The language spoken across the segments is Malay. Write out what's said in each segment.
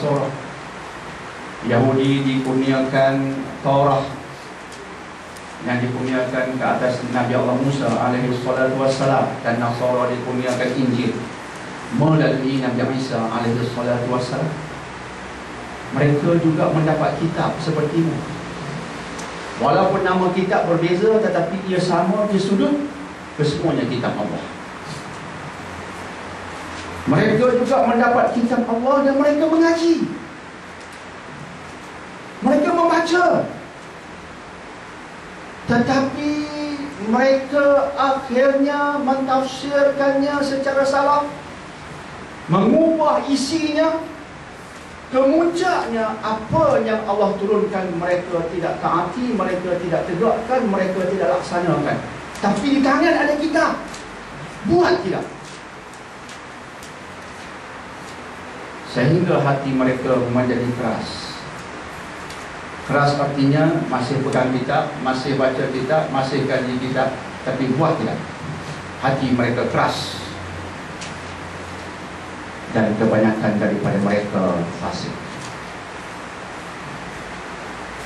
Surah. Yahudi dikurniakan Taurat yang dikurniakan ke atas Nabi Allah Musa alaihi salatu wassalam, dan Nasara dikurniakan Injil melalui Nabi Isa alaihi salatu wassalam. Mereka juga mendapat kitab seperti itu. Walaupun nama kitab berbeza, tetapi ia sama di sudut kesemuanya kitab Allah. Mereka juga mendapat kitab Allah dan mereka mengaji. Mereka membaca. Tetapi mereka akhirnya mentafsirkannya secara salah, mengubah isinya. Kemuncaknya apa yang Allah turunkan mereka tidak taati, mereka tidak tegakkan, mereka tidak laksanakan. Tapi di tangan ada kitab, buat tidak. Sehingga hati mereka menjadi keras. Keras artinya masih pegang kitab, masih baca kitab, masih kaji kitab, tapi buat tidak. Hati mereka keras. Dan kebanyakan daripada mereka fasik.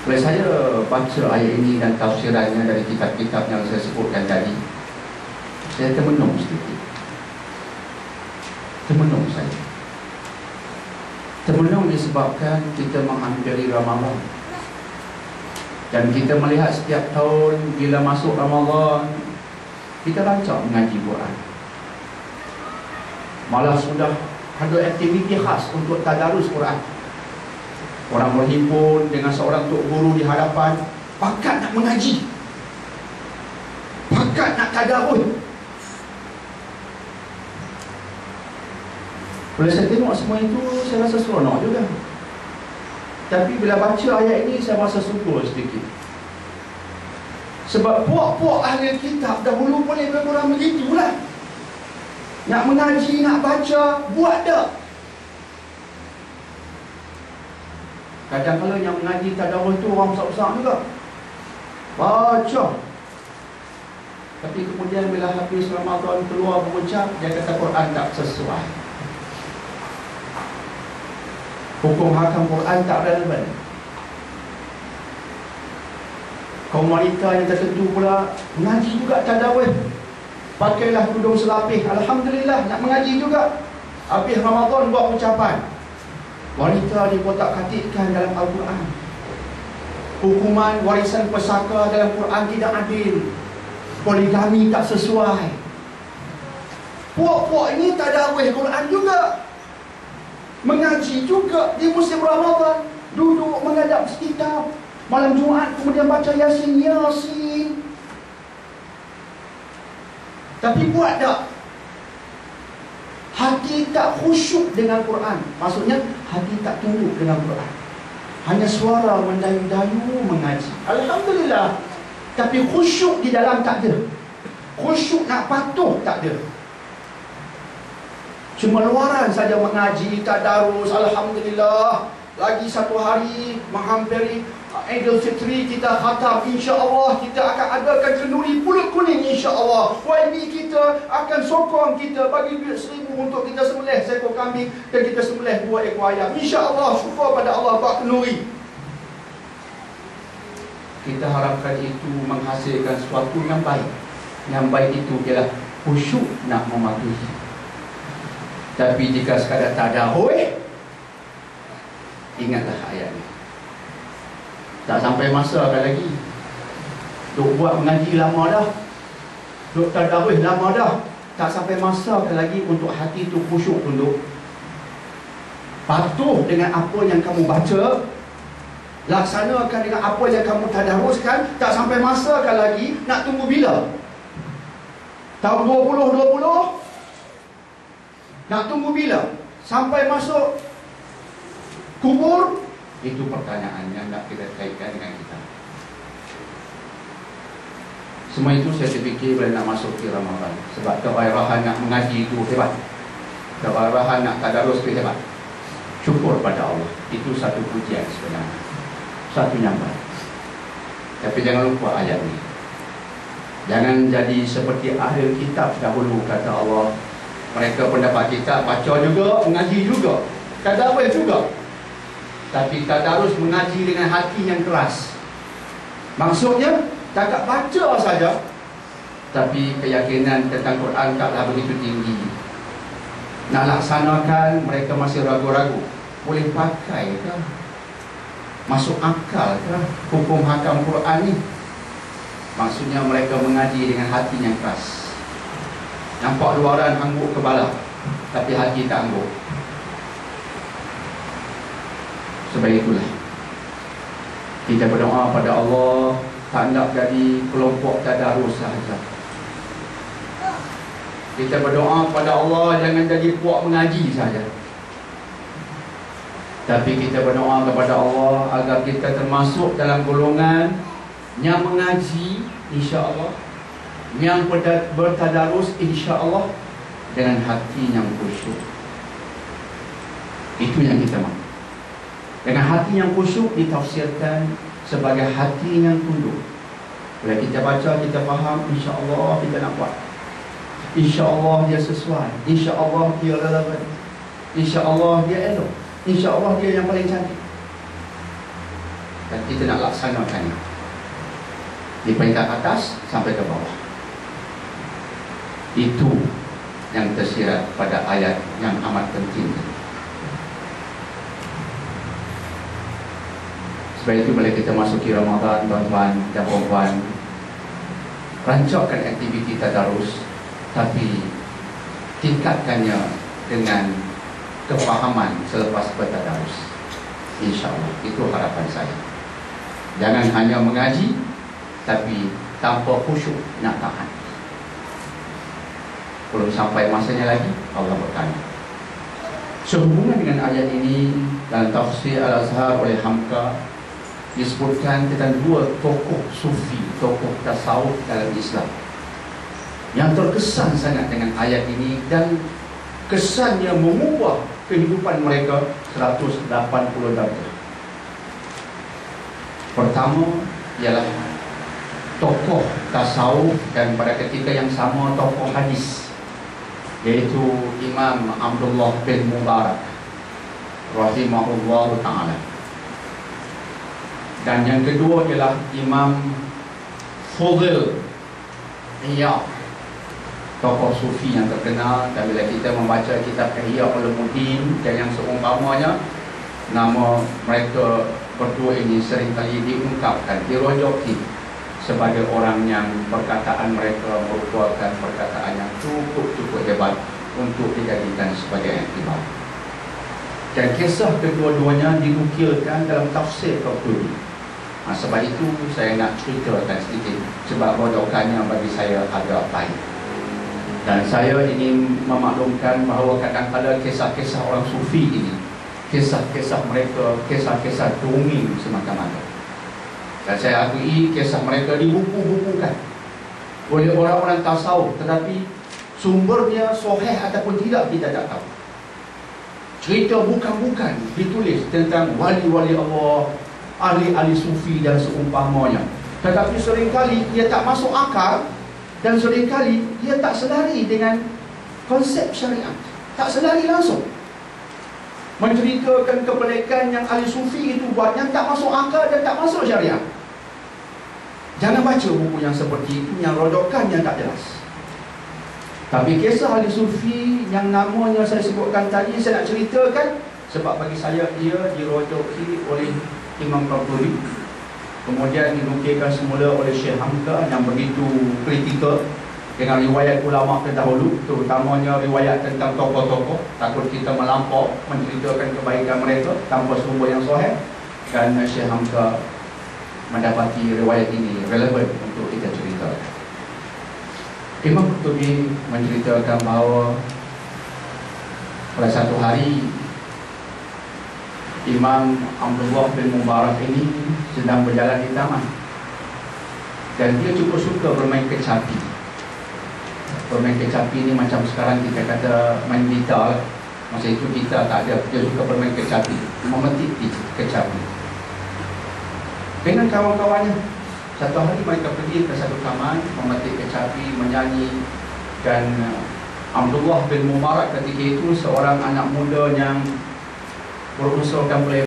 Bila saya baca ayat ini dan tafsirannya dari kitab-kitab yang saya sebutkan tadi, saya termenung sedikit. Termenung saya. Termenung disebabkan kita menghampiri Ramadan. Dan kita melihat setiap tahun bila masuk Ramadan, kita rancak mengaji Quran. Malah sudah ada aktiviti khas untuk tadarus Quran. Orang berhimpun dengan seorang tok guru di hadapan, pakat nak mengaji, pakat nak tadarus. Bila saya tengok semua itu, saya rasa seronok juga. Tapi bila baca ayat ini, saya rasa syukur sedikit. Sebab puak-puak ahli kitab dahulu pun lebih kurang begitulah. Nak mengaji, nak baca, buat dah. Kadang-kadang yang mengaji tadarus tu orang besar-besar juga, baca. Tapi kemudian bila habis Ramadan keluar berucap, dia kata Quran tak sesuai. Hukum hakam Quran tak relevan. Kaum wanita yang tertentu pula mengaji juga tadarus, pakailah tudung selapih. Alhamdulillah, nak mengaji juga. Habis Ramadan buat ucapan. Wanita dikotak-katikkan dalam Al-Quran. Hukuman warisan pesaka dalam Quran tidak adil. Poligami tak sesuai. Puak-puak ini tadarus Quran juga, mengaji juga di musim Ramadan. Duduk menghadap kitab. Malam Jumaat kemudian baca Yasin. Tapi buat tak? Hati tak khusyuk dengan Quran. Maksudnya hati tak tunduk dengan Quran. Hanya suara mendayu-dayu mengaji. Alhamdulillah. Tapi khusyuk di dalam tak ada. Khusyuk nak patuh tak ada. Cuma luaran saja mengaji, tadarus. Alhamdulillah. Lagi satu hari menghampiri Idul Fitri, kita khatam, insya-Allah kita akan adakan kenduri pulut kuning, insya-Allah. YB kita akan sokong kita bagi duit 1,000 untuk kita sembelih seekor kambing dan kita sembelih 2 ekor ayam. Insya-Allah, syukur pada Allah buat kenduri. Kita harapkan itu menghasilkan sesuatu yang baik. Yang baik itu ialah khusyuk nak mematuhi. Tapi jika sekadar tadarus, ingatlah ayat ini. Tak sampai masa kan lagi. Duk buat mengaji lama dah, duk tadarus lama dah. Tak sampai masa kan lagi untuk hati tu khusyuk, untuk patuh dengan apa yang kamu baca, laksanakan dengan apa yang kamu tadaruskan. Tak sampai masa kan lagi. Nak tunggu bila? Tahun 2020? Nak tunggu bila? Sampai masuk kubur? Itu pertanyaan yang nak kita kaitkan dengan kita. Semua itu saya terfikir bila nak masuk ke Ramadan. Sebab kegairahan nak mengaji itu hebat. Kegairahan nak tadarus itu hebat. Syukur pada Allah. Itu satu pujian sebenarnya. Satu yang baik. Tapi jangan lupa ayat ini. Jangan jadi seperti ahli kitab dahulu, kata Allah. Mereka pendapat kitab, baca juga, mengaji juga, tadarus juga. Tapi tadarus mengaji dengan hati yang keras. Maksudnya tak baca saja, tapi keyakinan tentang Quran taklah begitu tinggi. Nak laksanakan mereka masih ragu-ragu. Boleh pakai ke? Masuk akal ke hukum hakam Quran ni? Maksudnya mereka mengaji dengan hati yang keras. Nampak luaran angguk kepala, tapi hati tak angguk. Sebab itulah kita berdoa pada Allah, tak nak jadi kelompok tadarus sahaja. Kita berdoa pada Allah jangan jadi puak mengaji saja. Tapi kita berdoa kepada Allah agar kita termasuk dalam golongan yang mengaji insya-Allah, yang bertadarus insya-Allah dengan hati yang khusyuk. Itu yang kita mahu. Dengan hati yang khusyuk ditafsirkan sebagai hati yang tunduk. Bila kita baca, kita faham, insya-Allah kita nak buat. InsyaAllah dia sesuai, InsyaAllah dia relevan, InsyaAllah dia elok, InsyaAllah dia yang paling cantik. Dan kita nak laksanakannya di peringkat atas sampai ke bawah. Itu yang tersirat pada ayat yang amat penting. Sebab itu bila kita masuki Ramadan, tuan-tuan dan puan-puan, rancangkan aktiviti tadarus, tapi tingkatkannya dengan kefahaman selepas bertadarus. InsyaAllah itu harapan saya. Jangan hanya mengaji tapi tanpa khusyuk nak tahan. Belum sampai masanya lagi, Allah bertanya. Sehubungan dengan ayat ini, dalam tafsir Al-Azhar oleh Hamka disebutkan tentang dua tokoh sufi, tokoh tasawuf dalam Islam yang terkesan sangat dengan ayat ini, dan kesannya mengubah kehidupan mereka 180 darjah. Pertama ialah tokoh tasawuf dan pada ketika yang sama tokoh hadis, yaitu Imam Abdullah bin Mubarak rahimahullah ta'ala. Dan yang kedua ialah Imam Fudhil Iyad, tokoh sufi yang terkenal. Dan bila kita membaca kitab Ihya Ulumuddin dan yang seumpamanya, nama mereka berdua ini seringkali diungkapkan, dirojoki sebagai orang yang perkataan mereka merupakan perkataan yang cukup hebat untuk dijadikan sebagai iktibar. Dan kisah kedua-duanya dinukilkan dalam tafsir Qurtubi. Sebab itu saya nak ceritakan sedikit, sebab rojokannya bagi saya agak baik. Dan saya ingin memaklumkan bahawa kadang-kadang kisah-kisah orang sufi ini, kisah-kisah mereka, kisah-kisah dongeng semata-mata. Dan saya akui kisah mereka dibuku-bukukan oleh orang-orang tasawuf, tetapi sumbernya sahih ataupun tidak kita tak tahu. Cerita bukan-bukan ditulis tentang wali-wali Allah, ahli-ahli sufi dan seumpamanya, tetapi seringkali ia tak masuk akal. Dan seringkali dia tak selari dengan konsep syariat, tak selari langsung. Menceritakan kepelekan yang ahli sufi itu buat, yang tak masuk akal dan tak masuk syariat. Jangan baca buku yang seperti itu, yang rojokannya tak jelas. Tapi kisah ahli sufi yang namanya saya sebutkan tadi, saya nak ceritakan sebab bagi saya ia dirojoki oleh Imam Qurtubi, kemudian dinukilkan semula oleh Syekh Hamka yang begitu kritikal dengan riwayat ulama terdahulu, terutamanya riwayat tentang tokoh-tokoh. Takut kita melampau menceritakan kebaikan mereka tanpa sumber yang sahih. Dan Syekh Hamka mendapati riwayat ini relevan untuk kita ceritakan. Imam Qurtubi menceritakan bahawa pada satu hari Imam Abdullah bin Mubarak ini sedang berjalan di taman, dan dia cukup suka bermain kecapi. Bermain kecapi ini macam sekarang kita kata main gitar. Masa itu kita tak ada. Dia suka bermain kecapi, memetik kecapi dengan kawan-kawannya. Satu hari mereka pergi ke satu taman, memetik kecapi, menyanyi. Dan Abdullah bin Mubarak ketika itu seorang anak muda yang berunsurkan